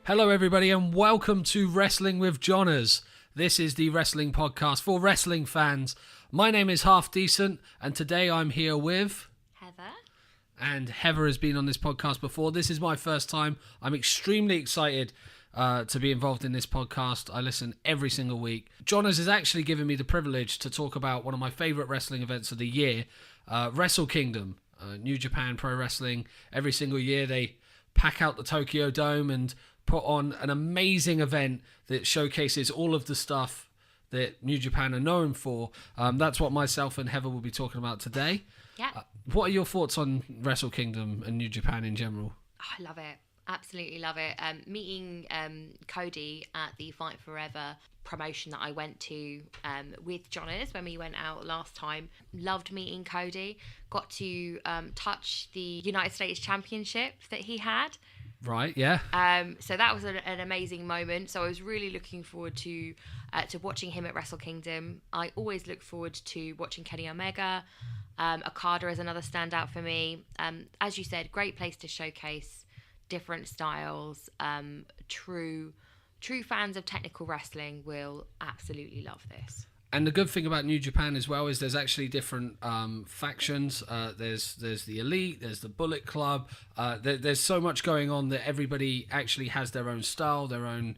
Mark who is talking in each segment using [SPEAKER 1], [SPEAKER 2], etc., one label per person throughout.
[SPEAKER 1] Hello everybody and welcome to Wrestling with Johners. This is the wrestling podcast for wrestling fans. My name is Half Decent and today I'm here with...
[SPEAKER 2] Heather.
[SPEAKER 1] And Heather has been on this podcast before. This is my first time. I'm extremely excited to be involved in this podcast. I listen every single week. Johners has actually given me the privilege to talk about one of my favourite wrestling events of the year, Wrestle Kingdom, New Japan Pro Wrestling. Every single year they pack out the Tokyo Dome and put on an amazing event that showcases all of the stuff that New Japan are known for. That's what myself and Heather will be talking about today.
[SPEAKER 2] Yeah.
[SPEAKER 1] What are your thoughts on Wrestle Kingdom and New Japan in general?
[SPEAKER 2] Oh, I love it. Absolutely love it. Meeting Cody at the Fight Forever promotion that I went to with Johners when we went out last time. Loved meeting Cody. Got to touch the United States Championship that he had.
[SPEAKER 1] Right, yeah.
[SPEAKER 2] So that was an amazing moment. So I was really looking forward to watching him at Wrestle Kingdom. I always look forward to watching Kenny Omega. Okada is another standout for me. As you said, great place to showcase different styles. True fans of technical wrestling will absolutely love this.
[SPEAKER 1] And the good thing about New Japan as well is there's actually different factions. There's the Elite, there's the Bullet Club. There's so much going on that everybody actually has their own style, their own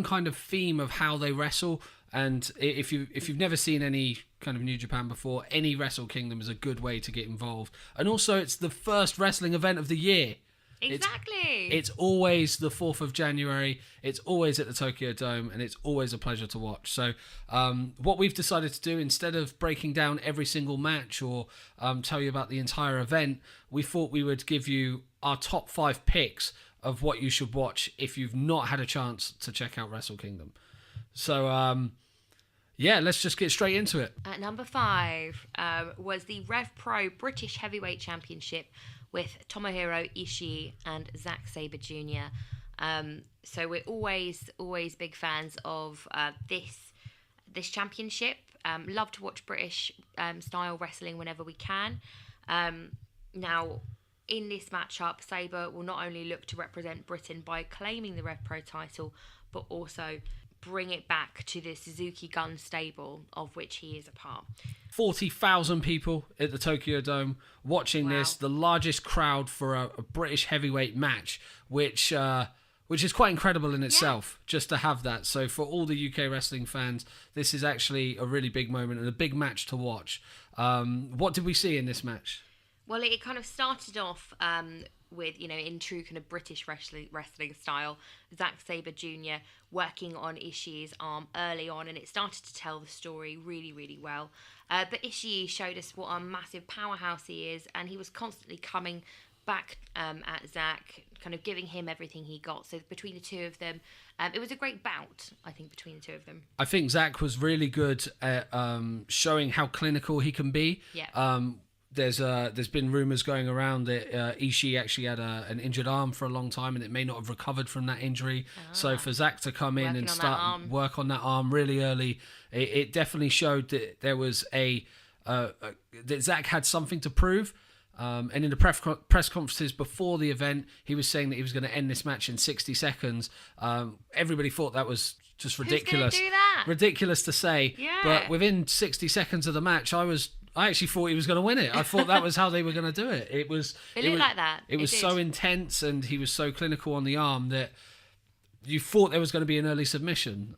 [SPEAKER 1] kind of theme of how they wrestle. And if you've never seen any kind of New Japan before, any Wrestle Kingdom is a good way to get involved. And also, it's the first wrestling event of the year.
[SPEAKER 2] Exactly.
[SPEAKER 1] It's always the 4th of January. It's always at the Tokyo Dome, and it's always a pleasure to watch. So what we've decided to do, instead of breaking down every single match or tell you about the entire event, we thought we would give you our top 5 picks of what you should watch if you've not had a chance to check out Wrestle Kingdom. So, let's just get straight into it.
[SPEAKER 2] At number 5 was the Rev Pro British Heavyweight Championship with Tomohiro Ishii and Zack Sabre Jr. So we're always big fans of this championship. Love to watch British style wrestling whenever we can. Now, in this matchup, Sabre will not only look to represent Britain by claiming the Rev Pro title, but also bring it back to the Suzuki Gun stable of which he is a part.
[SPEAKER 1] 40,000 people at the Tokyo Dome watching this, the largest crowd for a British heavyweight match, which is quite incredible in itself, just to have that. So for all the UK wrestling fans, this is actually a really big moment and a big match to watch. What did we see in this match?
[SPEAKER 2] Well, it kind of started off with, in true kind of British wrestling style, Zack Sabre Jr. working on Ishii's arm early on, and it started to tell the story really, really well. But Ishii showed us what a massive powerhouse he is, and he was constantly coming back at Zack, kind of giving him everything he got. So between the two of them, it was a great bout, I think, between the two of them.
[SPEAKER 1] I think Zack was really good at showing how clinical he can be.
[SPEAKER 2] Yeah.
[SPEAKER 1] There's been rumours going around that Ishii actually had an injured arm for a long time and it may not have recovered from that injury. So for Zack to come in and start work on that arm really early, it definitely showed that there was that Zack had something to prove. And in the press conferences before the event, he was saying that he was going to end this match in 60 seconds. Everybody thought that was just ridiculous.
[SPEAKER 2] Who's gonna do that?
[SPEAKER 1] Ridiculous to say.
[SPEAKER 2] Yeah.
[SPEAKER 1] But within 60 seconds of the match, I actually thought he was going to win it. I thought that was how they were going to do it. It looked
[SPEAKER 2] like that.
[SPEAKER 1] It was so intense and he was so clinical on the arm that you thought there was going to be an early submission.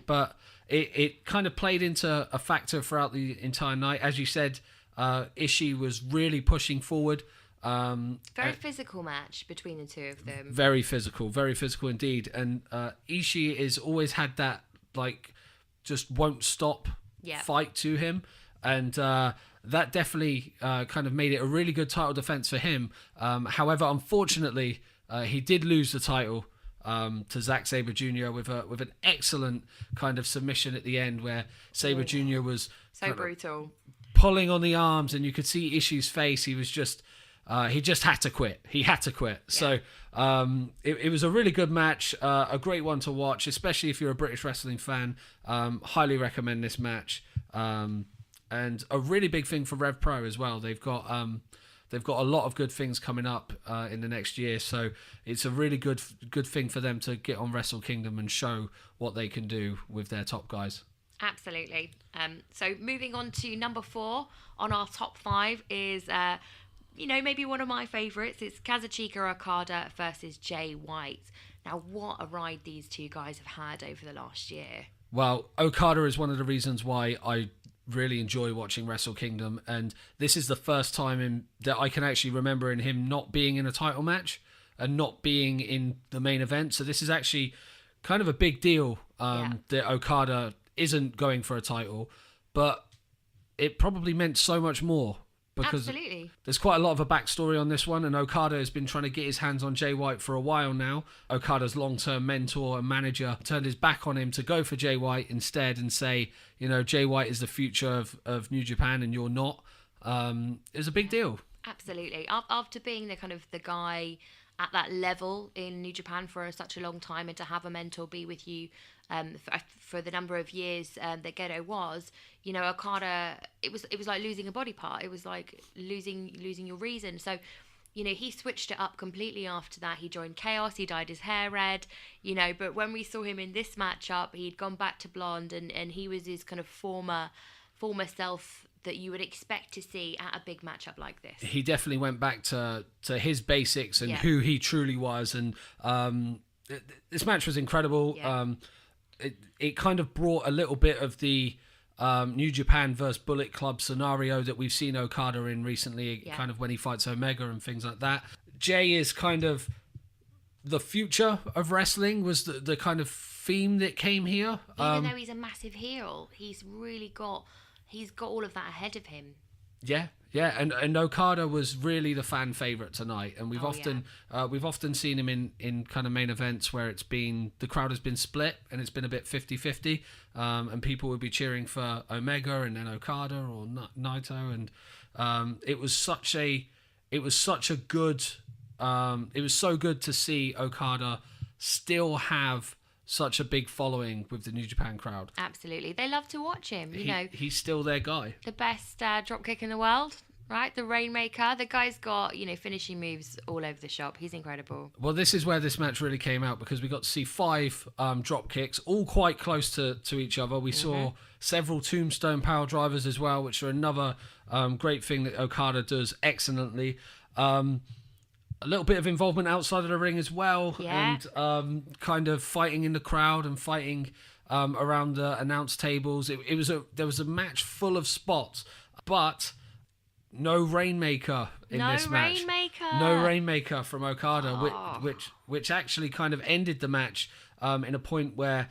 [SPEAKER 1] But it kind of played into a factor throughout the entire night. As you said, Ishii was really pushing forward.
[SPEAKER 2] Very physical match between the two of them.
[SPEAKER 1] Very physical indeed. And Ishii has always had that, just won't stop fight to him. And that definitely kind of made it a really good title defense for him. However, unfortunately, he did lose the title to Zack Sabre Jr. with an excellent kind of submission at the end where Sabre Jr. was
[SPEAKER 2] so brutal,
[SPEAKER 1] pulling on the arms, and you could see Ishii's face. He was just he just had to quit. He had to quit. Yeah. So it was a really good match, a great one to watch, especially if you're a British wrestling fan. Highly recommend this match. And a really big thing for Rev Pro as well. They've got They've got a lot of good things coming up in the next year, so it's a really good thing for them to get on Wrestle Kingdom and show what they can do with their top guys.
[SPEAKER 2] Absolutely. So moving on to number 4 on our top 5 is, maybe one of my favourites. It's Kazuchika Okada versus Jay White. Now, what a ride these two guys have had over the last year.
[SPEAKER 1] Well, Okada is one of the reasons why I really enjoy watching Wrestle Kingdom, and this is the first time that I can actually remember in him not being in a title match and not being in the main event. So this is actually kind of a big deal that Okada isn't going for a title, but it probably meant so much more because
[SPEAKER 2] Absolutely.
[SPEAKER 1] There's quite a lot of a backstory on this one, and Okada has been trying to get his hands on Jay White for a while now. Okada's long-term mentor and manager turned his back on him to go for Jay White instead and say, Jay White is the future of New Japan and you're not. It was a big deal.
[SPEAKER 2] Absolutely. After being the guy at that level in New Japan for such a long time, and to have a mentor be with you for the number of years that Gedo was, Okada, it was like losing a body part. It was like losing your reason. So, he switched it up completely after that. He joined Chaos. He dyed his hair red, but when we saw him in this matchup, he'd gone back to blonde, and he was his kind of former self that you would expect to see at a big matchup like this.
[SPEAKER 1] He definitely went back to his basics and who he truly was, and this match was incredible. It kind of brought a little bit of the New Japan versus Bullet Club scenario that we've seen Okada in recently, kind of when he fights Omega and things like that. Jay is kind of the future of wrestling, was the kind of theme that came here.
[SPEAKER 2] Even though he's a massive heel, he's got all of that ahead of him. Yeah,
[SPEAKER 1] and Okada was really the fan favorite tonight, and we've often seen him in kind of main events where the crowd has been split and it's been a bit 50-50, and people would be cheering for Omega and then Okada or Naito, and it was so good to see Okada still have such a big following with the New Japan crowd.
[SPEAKER 2] Absolutely. They love to watch him,
[SPEAKER 1] He's still their guy.
[SPEAKER 2] The best dropkick in the world, right? The Rainmaker. The guy's got, finishing moves all over the shop. He's incredible.
[SPEAKER 1] Well, this is where this match really came out, because we got to see 5 dropkicks, all quite close to each other. We saw several tombstone power drivers as well, which are another great thing that Okada does excellently. A little bit of involvement outside of the ring as well, and kind of fighting in the crowd and fighting around the announce tables. There was a match full of spots, but no Rainmaker in this match. No Rainmaker from Okada, which actually kind of ended the match in a point where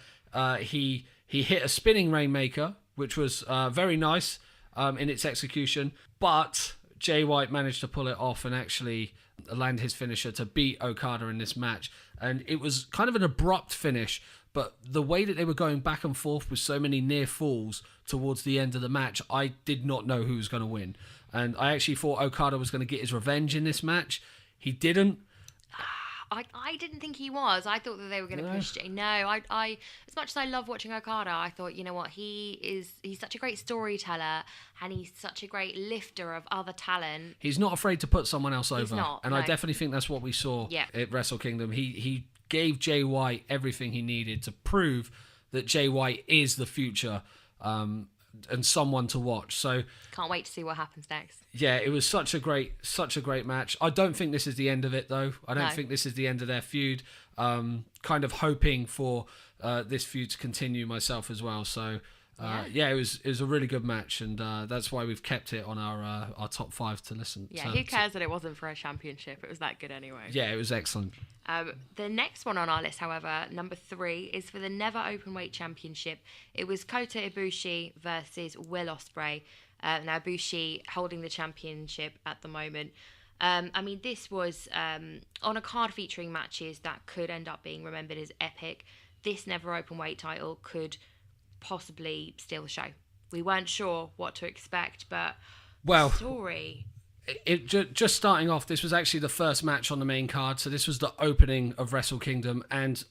[SPEAKER 1] he hit a spinning Rainmaker, which was very nice in its execution, but Jay White managed to pull it off and actually land his finisher to beat Okada in this match. And it was kind of an abrupt finish, but the way that they were going back and forth with so many near falls towards the end of the match, I did not know who was going to win. And I actually thought Okada was going to get his revenge in this match. He didn't.
[SPEAKER 2] I didn't think he was. I thought that they were going to push Jay. No, I as much as I love watching Okada, I thought, he's such a great storyteller, and he's such a great lifter of other talent.
[SPEAKER 1] He's not afraid to put someone else over.
[SPEAKER 2] He's not,
[SPEAKER 1] and I definitely think that's what we saw at Wrestle Kingdom. He gave Jay White everything he needed to prove that Jay White is the future, and someone to watch. So
[SPEAKER 2] can't wait to see what happens next.
[SPEAKER 1] Yeah, it was such a great match. I don't think this is the end of it, though. I don't think this is the end of their feud. Kind of hoping for this feud to continue myself as well. So it was a really good match, and that's why we've kept it on our top 5 to listen.
[SPEAKER 2] Yeah, who cares that it wasn't for a championship? It was that good anyway.
[SPEAKER 1] Yeah, it was excellent.
[SPEAKER 2] The next one on our list, however, number 3, is for the Never Openweight Championship. It was Kota Ibushi versus Will Ospreay. Now Ibushi holding the championship at the moment. This was on a card featuring matches that could end up being remembered as epic. This Never Openweight title could possibly steal the show. We weren't sure what to expect, but story.
[SPEAKER 1] Just starting off, this was actually the first match on the main card, so this was the opening of Wrestle Kingdom, and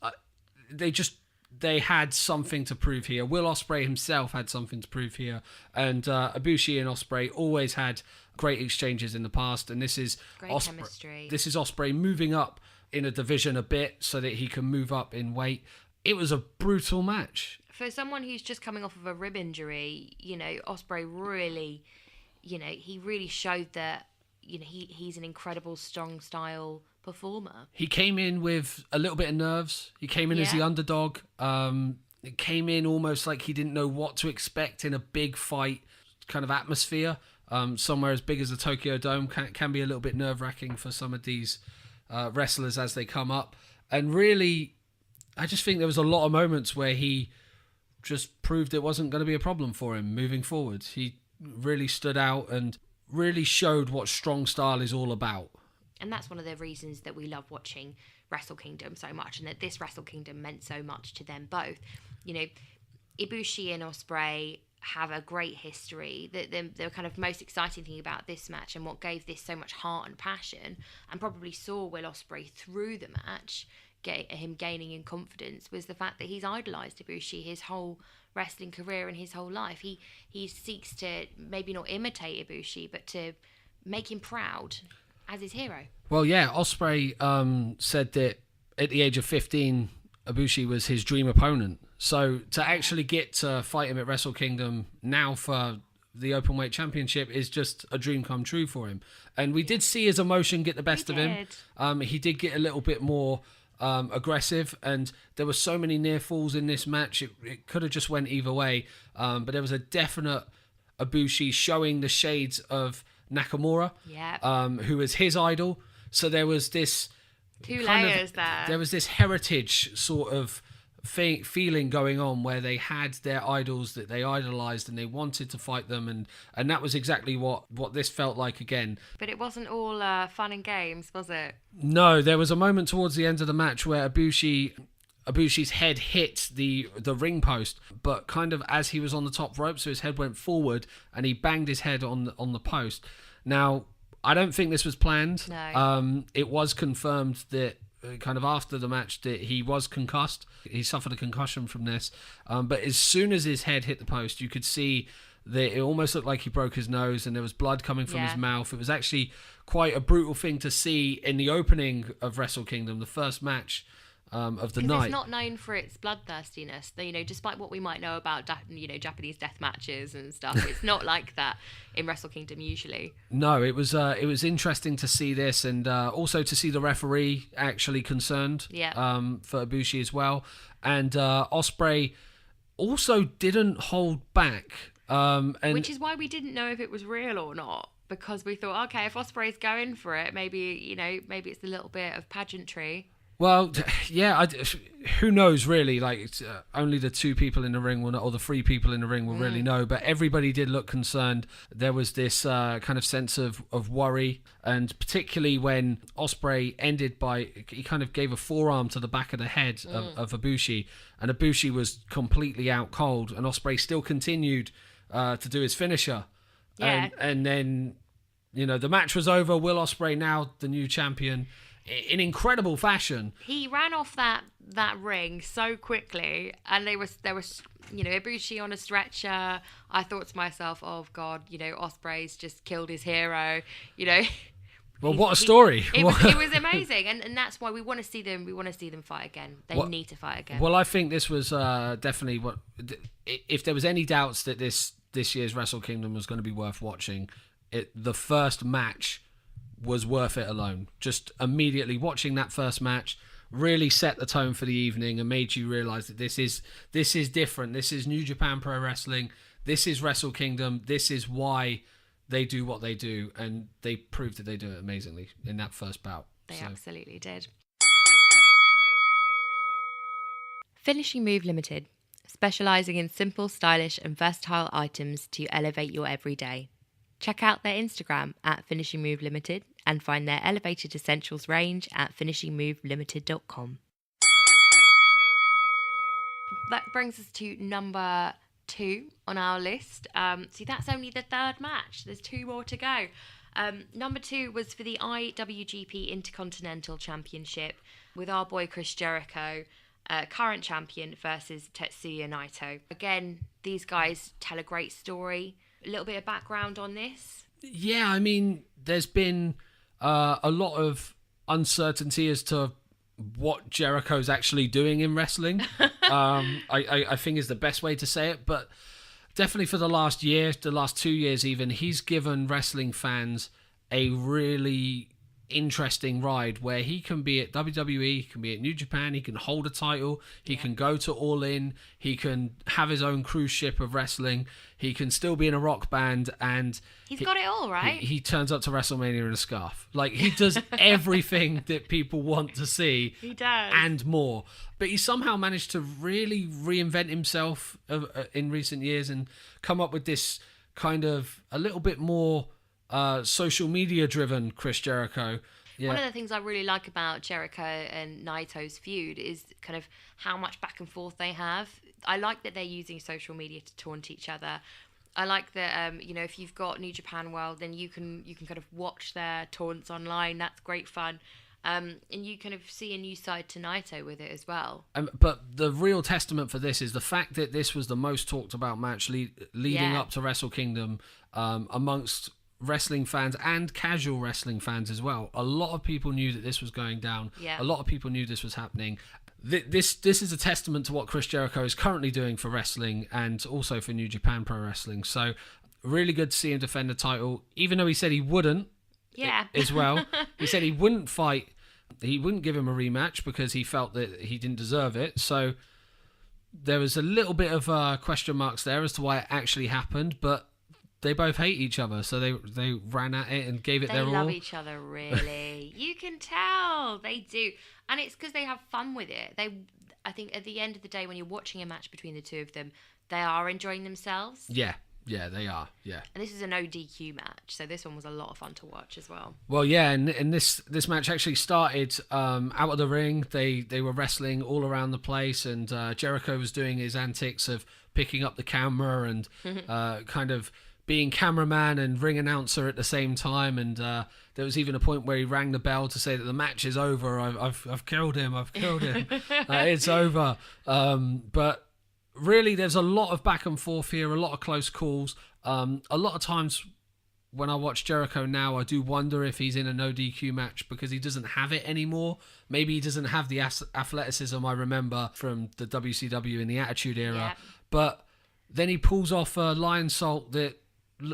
[SPEAKER 1] they had something to prove here. Will Ospreay himself had something to prove here. And Ibushi and Ospreay always had great exchanges in the past. And this is
[SPEAKER 2] Great chemistry.
[SPEAKER 1] This is Ospreay moving up in a division a bit so that he can move up in weight. It was a brutal match.
[SPEAKER 2] For someone who's just coming off of a rib injury, Ospreay really, he really showed that, he's an incredible, strong style performer.
[SPEAKER 1] He came in with a little bit of nerves. He came in as the underdog. It came in almost like he didn't know what to expect in a big fight kind of atmosphere. Somewhere as big as the Tokyo Dome can be a little bit nerve-wracking for some of these wrestlers as they come up. And really, I just think there was a lot of moments where he just proved it wasn't going to be a problem for him moving forward. He really stood out and really showed what strong style is all about.
[SPEAKER 2] And that's one of the reasons that we love watching Wrestle Kingdom so much, and that this Wrestle Kingdom meant so much to them both. Ibushi and Ospreay have a great history. The kind of most exciting thing about this match, and what gave this so much heart and passion, and probably saw Will Ospreay through the match, him gaining in confidence, was the fact that he's idolised Ibushi his whole wrestling career and his whole life. He seeks to maybe not imitate Ibushi, but to make him proud as his hero.
[SPEAKER 1] Well, yeah, Ospreay said that at the age of 15, Ibushi was his dream opponent. So to actually get to fight him at Wrestle Kingdom now for the Openweight Championship is just a dream come true for him. And we did see his emotion get the best of him. He did get a little bit more aggressive, and there were so many near falls in this match. It could have just went either way, but there was a definite Ibushi showing the shades of Nakamura, who was his idol. So there was this
[SPEAKER 2] two layers there.
[SPEAKER 1] There was this heritage sort of feeling going on where they had their idols that they idolized and they wanted to fight them, and that was exactly what this felt like again.
[SPEAKER 2] But it wasn't all fun and games, was it?
[SPEAKER 1] No, there was a moment towards the end of the match where Ibushi's head hit the ring post, but kind of as he was on the top rope, so his head went forward and he banged his head on the post. Now, I don't think this was planned.
[SPEAKER 2] No.
[SPEAKER 1] It was confirmed that kind of after the match that he was concussed. He suffered a concussion from this. But as soon as his head hit the post, you could see that it almost looked like he broke his nose and there was blood coming from his mouth. It was actually quite a brutal thing to see in the opening of Wrestle Kingdom, the first match of the night.
[SPEAKER 2] It's not known for its bloodthirstiness. Despite what we might know about Japanese death matches and stuff, it's not like that in Wrestle Kingdom usually.
[SPEAKER 1] No, it was interesting to see this, and also to see the referee actually concerned for Ibushi as well. And Ospreay also didn't hold back,
[SPEAKER 2] which is why we didn't know if it was real or not, because we thought, okay, if Ospreay's going for it, maybe it's a little bit of pageantry.
[SPEAKER 1] Well, yeah, who knows really? Like, only the two people in the ring will know, or the three people in the ring will really know. But everybody did look concerned. There was this kind of sense of worry, and particularly when Ospreay ended by, he kind of gave a forearm to the back of the head of Ibushi, and Ibushi was completely out cold, and Ospreay still continued to do his finisher.
[SPEAKER 2] Yeah.
[SPEAKER 1] And then, the match was over. Will Ospreay, now the new champion, in incredible fashion. He
[SPEAKER 2] ran off that ring so quickly, and there was Ibushi on a stretcher. I thought to myself, oh God, Ospreay's just killed his hero.
[SPEAKER 1] Well, what a story!
[SPEAKER 2] It was amazing, and that's why we want to see them. We want to see them fight again. They need to fight again.
[SPEAKER 1] Well, I think this was definitely what. If there was any doubts that this year's Wrestle Kingdom was going to be worth watching, the first match was worth it alone. Just immediately watching that first match really set the tone for the evening and made you realise that this is different. This is New Japan Pro Wrestling. This is Wrestle Kingdom. This is why they do what they do, and they proved that they do it amazingly in that first bout.
[SPEAKER 2] They absolutely did. Finishing Move Limited, specialising in simple, stylish and versatile items to elevate your everyday. Check out their Instagram at Finishing Move Limited and find their elevated essentials range at finishingmovelimited.com. That brings us to number 2 on our list. See, that's only the third match. There's 2 more to go. Number 2 was for the IWGP Intercontinental Championship with our boy Chris Jericho current champion, versus Tetsuya Naito. Again, these guys tell a great story. A little bit of background on this.
[SPEAKER 1] Yeah, I mean, there's been a lot of uncertainty as to what Jericho's actually doing in wrestling. I think is the best way to say it, but definitely for the last 2 years even, he's given wrestling fans a really interesting ride where he can be at WWE, he can be at New Japan, he can hold a title, he can go to All In, he can have his own cruise ship of wrestling, he can still be in a rock band, and
[SPEAKER 2] he's got it all, right?
[SPEAKER 1] He turns up to WrestleMania in a scarf. Like, he does everything that people want to see.
[SPEAKER 2] He does.
[SPEAKER 1] And more. But he somehow managed to really reinvent himself in recent years and come up with this kind of a little bit more social media driven Chris Jericho. Yeah.
[SPEAKER 2] One of the things I really like about Jericho and Naito's feud is kind of how much back and forth they have. I like that they're using social media to taunt each other. I like that, if you've got New Japan World, then you can kind of watch their taunts online. That's great fun. And you kind of see a new side to Naito with it as well.
[SPEAKER 1] But the real testament for this is the fact that this was the most talked about match leading up to Wrestle Kingdom amongst wrestling fans and casual wrestling fans as well. A lot of people knew that this was going down.
[SPEAKER 2] Yeah.
[SPEAKER 1] A lot of people knew this was happening. This is a testament to what Chris Jericho is currently doing for wrestling and also for New Japan Pro Wrestling. So really good to see him defend the title, even though he said he wouldn't.
[SPEAKER 2] Yeah.
[SPEAKER 1] As well. He said he wouldn't fight. He wouldn't give him a rematch because he felt that he didn't deserve it. So there was a little bit of question marks there as to why it actually happened, but they both hate each other, so they ran at it and gave it their all.
[SPEAKER 2] They love each other, really. You can tell they do, and it's because they have fun with it. I think at the end of the day, when you're watching a match between the two of them, they are enjoying themselves.
[SPEAKER 1] Yeah, they are. Yeah.
[SPEAKER 2] And this is an ODQ match, so this one was a lot of fun to watch as well.
[SPEAKER 1] Well, yeah, and this match actually started out of the ring. They were wrestling all around the place, and Jericho was doing his antics of picking up the camera and kind of being cameraman and ring announcer at the same time, and there was even a point where he rang the bell to say that the match is over. I've killed him. It's over. But really, there's a lot of back and forth here, a lot of close calls. A lot of times when I watch Jericho now, I do wonder if he's in a no DQ match because he doesn't have it anymore. Maybe he doesn't have the athleticism I remember from the WCW in the Attitude Era.
[SPEAKER 2] Yeah.
[SPEAKER 1] But then he pulls off a lion salt that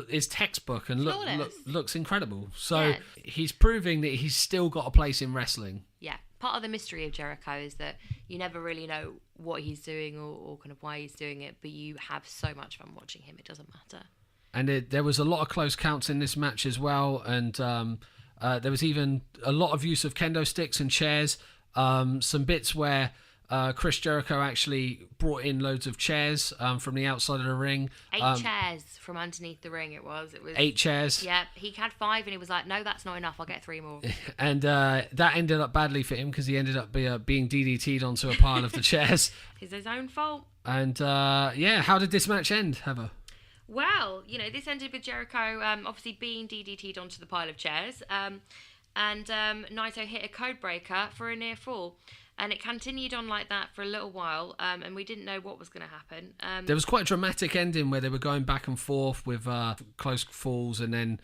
[SPEAKER 1] is textbook and looks incredible. So he's proving that he's still got a place in wrestling. Yeah.
[SPEAKER 2] Part of the mystery of Jericho is that you never really know what he's doing or kind of why he's doing it, but you have so much fun watching him. It doesn't matter.
[SPEAKER 1] And there was a lot of close counts in this match as well. And there was even a lot of use of kendo sticks and chairs. Some bits where Chris Jericho actually brought in loads of chairs from the outside of the ring.
[SPEAKER 2] 8 chairs from underneath the ring. It was
[SPEAKER 1] 8 chairs.
[SPEAKER 2] Yeah, he had 5 and he was like, no, that's not enough. I'll get 3 more.
[SPEAKER 1] And that ended up badly for him because he ended up being DDT'd onto a pile of the chairs.
[SPEAKER 2] It's his own fault.
[SPEAKER 1] And how did this match end, Heather?
[SPEAKER 2] Well, this ended with Jericho obviously being DDT'd onto the pile of chairs. And Naito hit a code breaker for a near fall. And it continued on like that for a little while, and we didn't know what was going to happen.
[SPEAKER 1] There was quite a dramatic ending where they were going back and forth with close falls, and then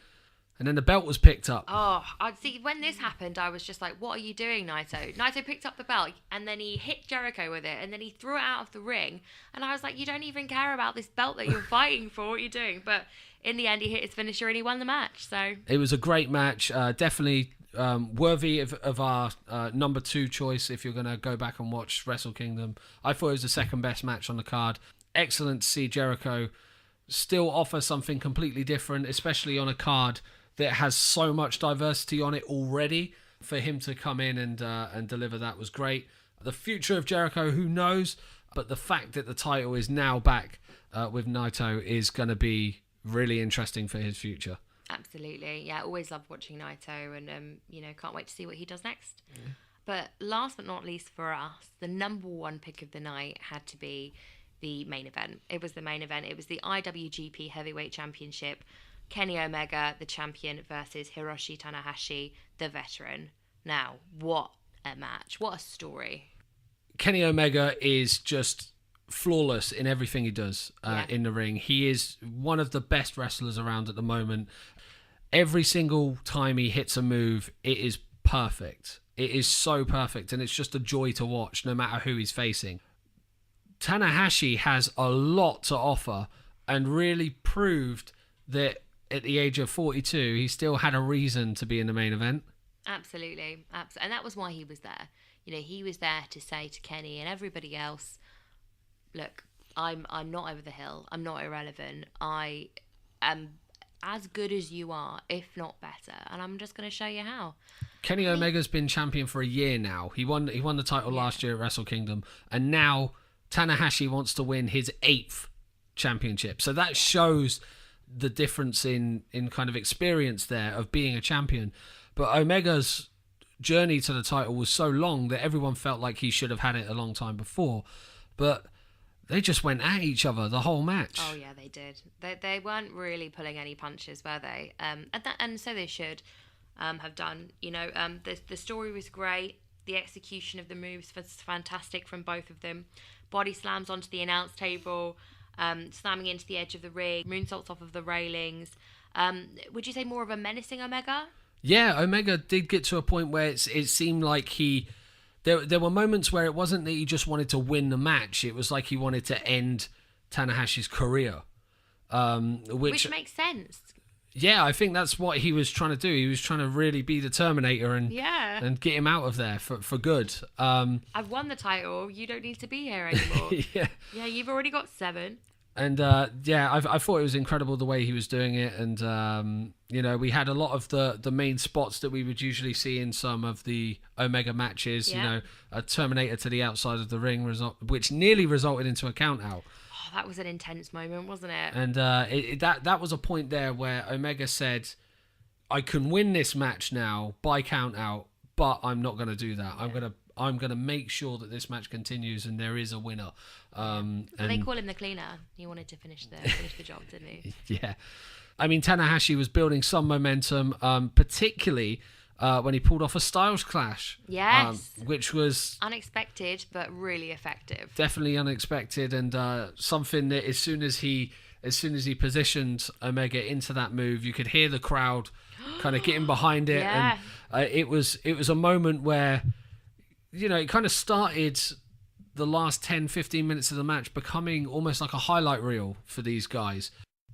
[SPEAKER 1] the belt was picked up.
[SPEAKER 2] Oh, I'd see when this happened, I was just like, "What are you doing, Naito?" Naito picked up the belt, and then he hit Jericho with it, and then he threw it out of the ring. And I was like, "You don't even care about this belt that you're fighting for. What are you doing?" But in the end, he hit his finisher and he won the match. So
[SPEAKER 1] it was a great match, definitely. Worthy of our number 2 choice if you're going to go back and watch Wrestle Kingdom. I thought it was the second best match on the card. Excellent to see Jericho still offer something completely different, especially on a card that has so much diversity on it already. For him to come in and deliver that was great. The future of Jericho, who knows? But the fact that the title is now back with Naito is going to be really interesting for his future.
[SPEAKER 2] Absolutely. Yeah, always love watching Naito and, can't wait to see what he does next. Yeah. But last but not least for us, the number 1 pick of the night had to be the main event. It was the main event. It was the IWGP Heavyweight Championship. Kenny Omega, the champion, versus Hiroshi Tanahashi, the veteran. Now, what a match. What a story.
[SPEAKER 1] Kenny Omega is just flawless in everything he does in the ring. He is one of the best wrestlers around at the moment. Every single time he hits a move, it is perfect. It is so perfect, and it's just a joy to watch no matter who he's facing. Tanahashi has a lot to offer and really proved that at the age of 42, he still had a reason to be in the main event.
[SPEAKER 2] Absolutely. And that was why he was there. You know, he was there to say to Kenny and everybody else, look, I'm not over the hill. I'm not irrelevant. I am as good as you are, if not better. And I'm just going to show you how.
[SPEAKER 1] Kenny Omega's been champion for a year now. He won the title last year at Wrestle Kingdom. And now Tanahashi wants to win his 8th championship. So that shows the difference in kind of experience there of being a champion. But Omega's journey to the title was so long that everyone felt like he should have had it a long time before. But they just went at each other the whole match.
[SPEAKER 2] Oh yeah, they did. They weren't really pulling any punches, were they? And so they should have done. You know, the story was great. The execution of the moves was fantastic from both of them. Body slams onto the announce table, slamming into the edge of the ring, moonsaults off of the railings. Would you say more of a menacing Omega?
[SPEAKER 1] Yeah, Omega did get to a point where it seemed like there were moments where it wasn't that he just wanted to win the match. It was like he wanted to end Tanahashi's career. Which
[SPEAKER 2] makes sense.
[SPEAKER 1] Yeah, I think that's what he was trying to do. He was trying to really be the Terminator and get him out of there for good.
[SPEAKER 2] I've won the title. You don't need to be here anymore. Yeah, you've already got 7.
[SPEAKER 1] And I thought it was incredible the way he was doing it. And, we had a lot of the main spots that we would usually see in some of the Omega matches, a Terminator to the outside of the ring, which nearly resulted into a count out.
[SPEAKER 2] Oh, that was an intense moment, wasn't it?
[SPEAKER 1] And that was a point there where Omega said, I can win this match now by count out, but I'm not going to do that. I'm gonna make sure that this match continues and there is a winner.
[SPEAKER 2] And they call him the cleaner. He wanted to finish the job, didn't he?
[SPEAKER 1] Yeah. I mean, Tanahashi was building some momentum, particularly when he pulled off a Styles Clash.
[SPEAKER 2] Yes.
[SPEAKER 1] Which was
[SPEAKER 2] unexpected, but really effective.
[SPEAKER 1] Definitely unexpected, and something that as soon as he positioned Omega into that move, you could hear the crowd kind of getting behind it.
[SPEAKER 2] Yeah.
[SPEAKER 1] And it was a moment where, it kind of started the last 10-15 minutes of the match becoming almost like a highlight reel for these guys.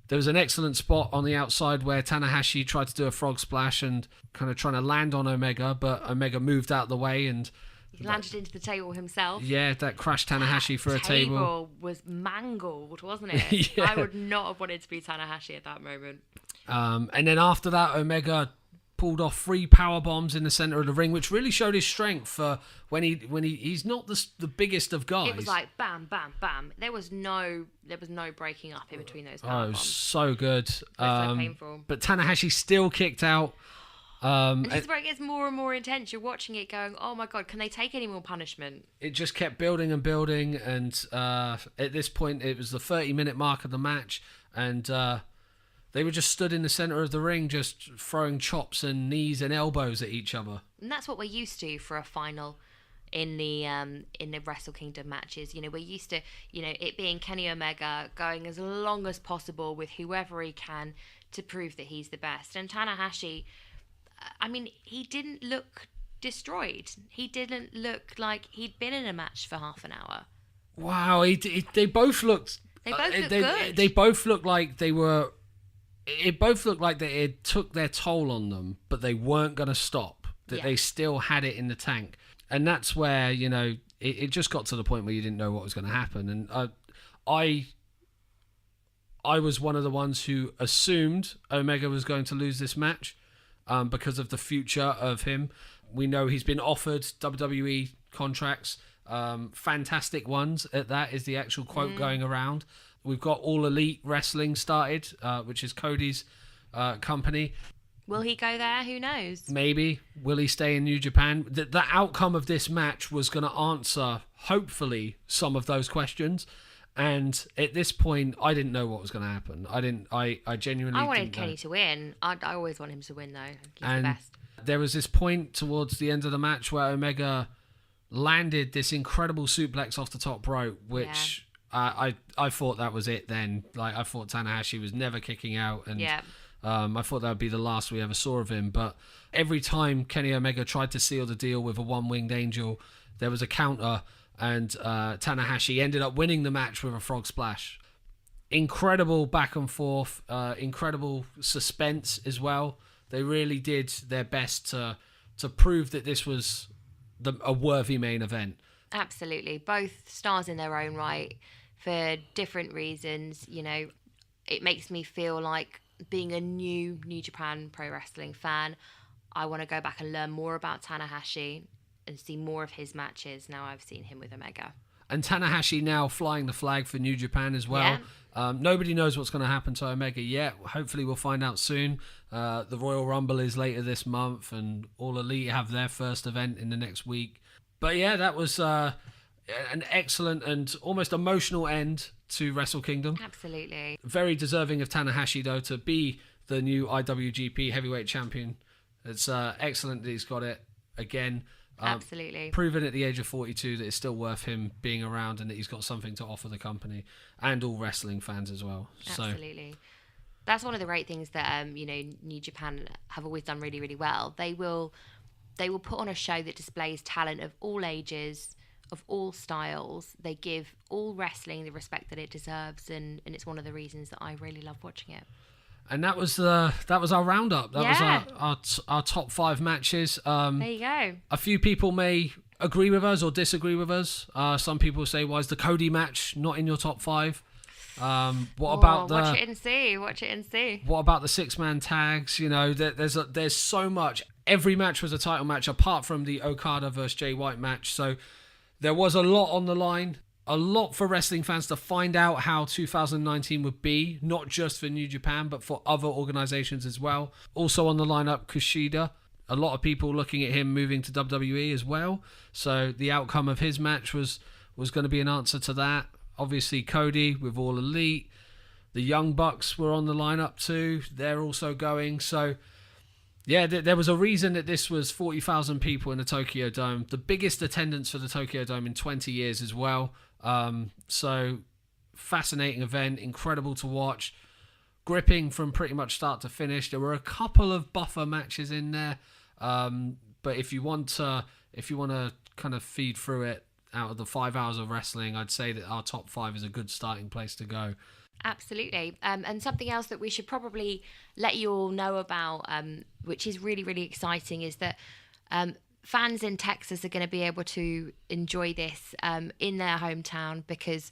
[SPEAKER 1] There was an excellent spot on the outside where Tanahashi tried to do a frog splash and kind of trying to land on Omega, but Omega moved out the way and
[SPEAKER 2] he landed into the table himself.
[SPEAKER 1] Yeah, that crashed Tanahashi for a table.
[SPEAKER 2] The table was mangled, wasn't it? I would not have wanted to be Tanahashi at that moment.
[SPEAKER 1] And then after that, Omega pulled off 3 power bombs in the center of the ring, which really showed his strength for when he's not the biggest of guys.
[SPEAKER 2] It was like bam, bam, bam. There was no breaking up in between those power bombs.
[SPEAKER 1] It was so good.
[SPEAKER 2] It was so painful.
[SPEAKER 1] But Tanahashi still kicked out.
[SPEAKER 2] And this is where it gets more and more intense. You're watching it going, oh my God, can they take any more punishment?
[SPEAKER 1] It just kept building and building. And at this point, it was the 30-minute mark of the match. And they were just stood in the center of the ring, just throwing chops and knees and elbows at each other.
[SPEAKER 2] And that's what we're used to for a final in the Wrestle Kingdom matches. We're used to, it being Kenny Omega going as long as possible with whoever he can to prove that he's the best. And Tanahashi, I mean, he didn't look destroyed. He didn't look like he'd been in a match for half an hour.
[SPEAKER 1] Wow, they both looked...
[SPEAKER 2] They both looked good.
[SPEAKER 1] They both looked like they were... It both looked like it took their toll on them, but they weren't going to stop. That they still had it in the tank. And that's where, it just got to the point where you didn't know what was going to happen. And I was one of the ones who assumed Omega was going to lose this match because of the future of him. We know he's been offered WWE contracts, fantastic ones at that is the actual quote going around. We've got All Elite Wrestling started, which is Cody's company.
[SPEAKER 2] Will he go there? Who knows?
[SPEAKER 1] Maybe. Will he stay in New Japan? The outcome of this match was going to answer, hopefully, some of those questions. And at this point, I didn't know what was going to happen. I genuinely
[SPEAKER 2] I wanted
[SPEAKER 1] didn't
[SPEAKER 2] Kenny
[SPEAKER 1] know.
[SPEAKER 2] to win. I always want him to win, though. He's
[SPEAKER 1] And
[SPEAKER 2] the best.
[SPEAKER 1] there was this point towards the end of the match where Omega landed this incredible suplex off the top rope, which I thought that was it then. Like, I thought Tanahashi was never kicking out, and I thought that would be the last we ever saw of him. But every time Kenny Omega tried to seal the deal with a one-winged angel, there was a counter, and Tanahashi ended up winning the match with a frog splash. Incredible back and forth, incredible suspense as well. They really did their best to prove that this was a worthy main event.
[SPEAKER 2] Absolutely. Both stars in their own right for different reasons. You know, it makes me feel like, being a New Japan Pro Wrestling fan, I want to go back and learn more about Tanahashi and see more of his matches now I've seen him with Omega.
[SPEAKER 1] And Tanahashi now flying the flag for New Japan as well. Nobody knows what's going to happen to Omega yet. Hopefully we'll find out soon. The Royal Rumble is later this month, and All Elite have their first event in the next week. But yeah, that was an excellent and almost emotional end to Wrestle Kingdom.
[SPEAKER 2] Absolutely.
[SPEAKER 1] Very deserving of Tanahashi, though, to be the new IWGP Heavyweight Champion. It's excellent that he's got it again.
[SPEAKER 2] Absolutely.
[SPEAKER 1] Proven at the age of 42 that it's still worth him being around, and that he's got something to offer the company and all wrestling fans as well.
[SPEAKER 2] Absolutely. That's one of the great things that New Japan have always done really, really well. They will put on a show that displays talent of all ages, of all styles. They give all wrestling the respect that it deserves, and it's one of the reasons that I really love watching it.
[SPEAKER 1] And that was our roundup. That was our top 5 matches.
[SPEAKER 2] There you go.
[SPEAKER 1] A few people may agree with us or disagree with us. Some people say, "Why is the Cody match not in your top 5?" About
[SPEAKER 2] watch it and see?
[SPEAKER 1] What about the 6-man tags? You know, there's so much. Every match was a title match apart from the Okada versus Jay White match. So there was a lot on the line. A lot for wrestling fans to find out how 2019 would be, not just for New Japan, but for other organizations as well. Also on the lineup, Kushida. A lot of people looking at him moving to WWE as well. So the outcome of his match was going to be an answer to that. Obviously, Cody with All Elite. The Young Bucks were on the lineup too. They're also going. So yeah, there was a reason that this was 40,000 people in the Tokyo Dome. The biggest attendance for the Tokyo Dome in 20 years as well. So fascinating event, incredible to watch, gripping from pretty much start to finish. There were a couple of buffer matches in there, but if you want to kind of feed through it out of the 5 hours of wrestling, I'd say that our top 5 is a good starting place to go.
[SPEAKER 2] Absolutely. And something else that we should probably let you all know about, which is really, really exciting, is that fans in Texas are going to be able to enjoy this in their hometown, because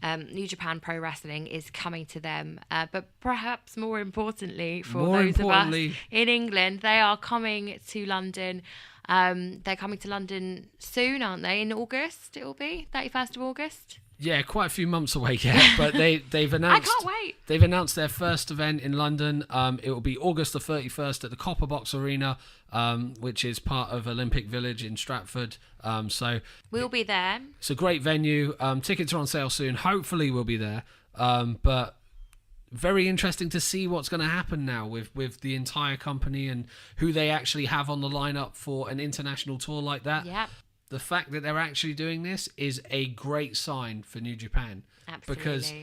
[SPEAKER 2] New Japan Pro Wrestling is coming to them. But perhaps more importantly, for those of us in England, they are coming to London. They're coming to London soon, aren't they? In August, it will be 31st of August.
[SPEAKER 1] Yeah, quite a few months away yet, but they've announced.
[SPEAKER 2] I can't wait.
[SPEAKER 1] They've announced their first event in London. It will be August the 31st at the Copper Box Arena, which is part of Olympic Village in Stratford. So
[SPEAKER 2] we'll be there.
[SPEAKER 1] It's a great venue. Tickets are on sale soon. Hopefully, we'll be there. But very interesting to see what's going to happen now with the entire company and who they actually have on the lineup for an international tour like that.
[SPEAKER 2] Yeah.
[SPEAKER 1] The fact that they're actually doing this is a great sign for New Japan.
[SPEAKER 2] Absolutely.
[SPEAKER 1] Because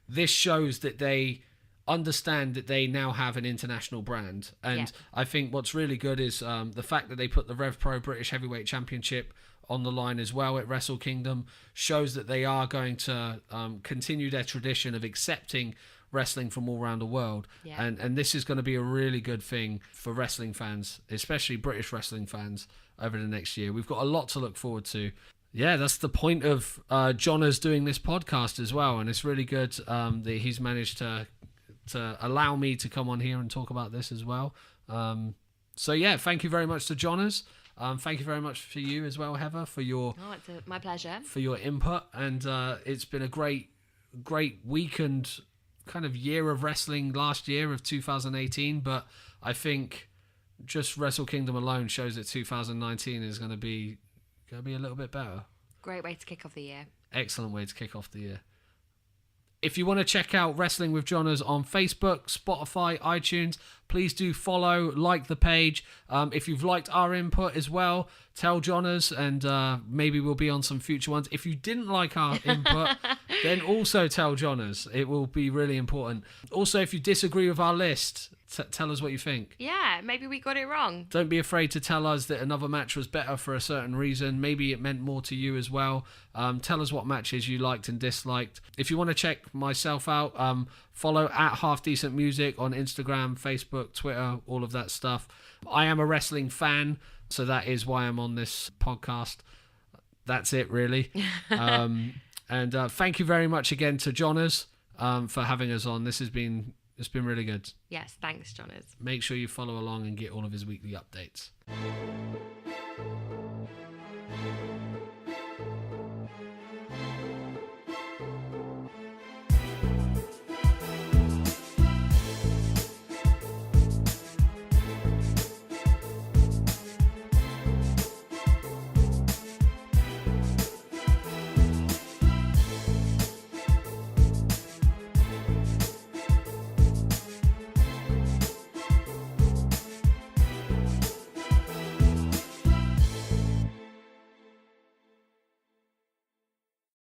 [SPEAKER 1] this shows that they understand that they now have an international brand. And I think what's really good is the fact that they put the Rev Pro British Heavyweight Championship on the line as well at Wrestle Kingdom shows that they are going to continue their tradition of accepting wrestling from all around the world.
[SPEAKER 2] Yeah.
[SPEAKER 1] And this is going to be a really good thing for wrestling fans, especially British wrestling fans, over the next year. We've got a lot to look forward to. Yeah, that's the point of Johners doing this podcast as well, and it's really good that he's managed to allow me to come on here and talk about this as well. So yeah, thank you very much to Johners. Thank you very much for you as well, Heather, for your
[SPEAKER 2] my pleasure,
[SPEAKER 1] for your input, and it's been a great week and kind of year of wrestling last year of 2018, but I think just Wrestle Kingdom alone shows that 2019 is going to be a little bit better.
[SPEAKER 2] Great way to kick off the year.
[SPEAKER 1] Excellent way to kick off the year. If you want to check out Wrestling with Johners on Facebook, Spotify, iTunes, please do follow, like the page. If you've liked our input as well, tell Johners, and maybe we'll be on some future ones. If you didn't like our input, then also tell Johners. It will be really important. Also, if you disagree with our list, tell us what you think.
[SPEAKER 2] Yeah, maybe we got it wrong.
[SPEAKER 1] Don't be afraid to tell us that another match was better for a certain reason. Maybe it meant more to you as well. Tell us what matches you liked and disliked. If you want to check myself out, follow at Half Decent Music on Instagram, Facebook, Twitter, all of that stuff. I am a wrestling fan, so that is why I'm on this podcast. That's it, really. And thank you very much again to Johners for having us on. It's been really good.
[SPEAKER 2] Yes, thanks, Johners.
[SPEAKER 1] Make sure you follow along and get all of his weekly updates.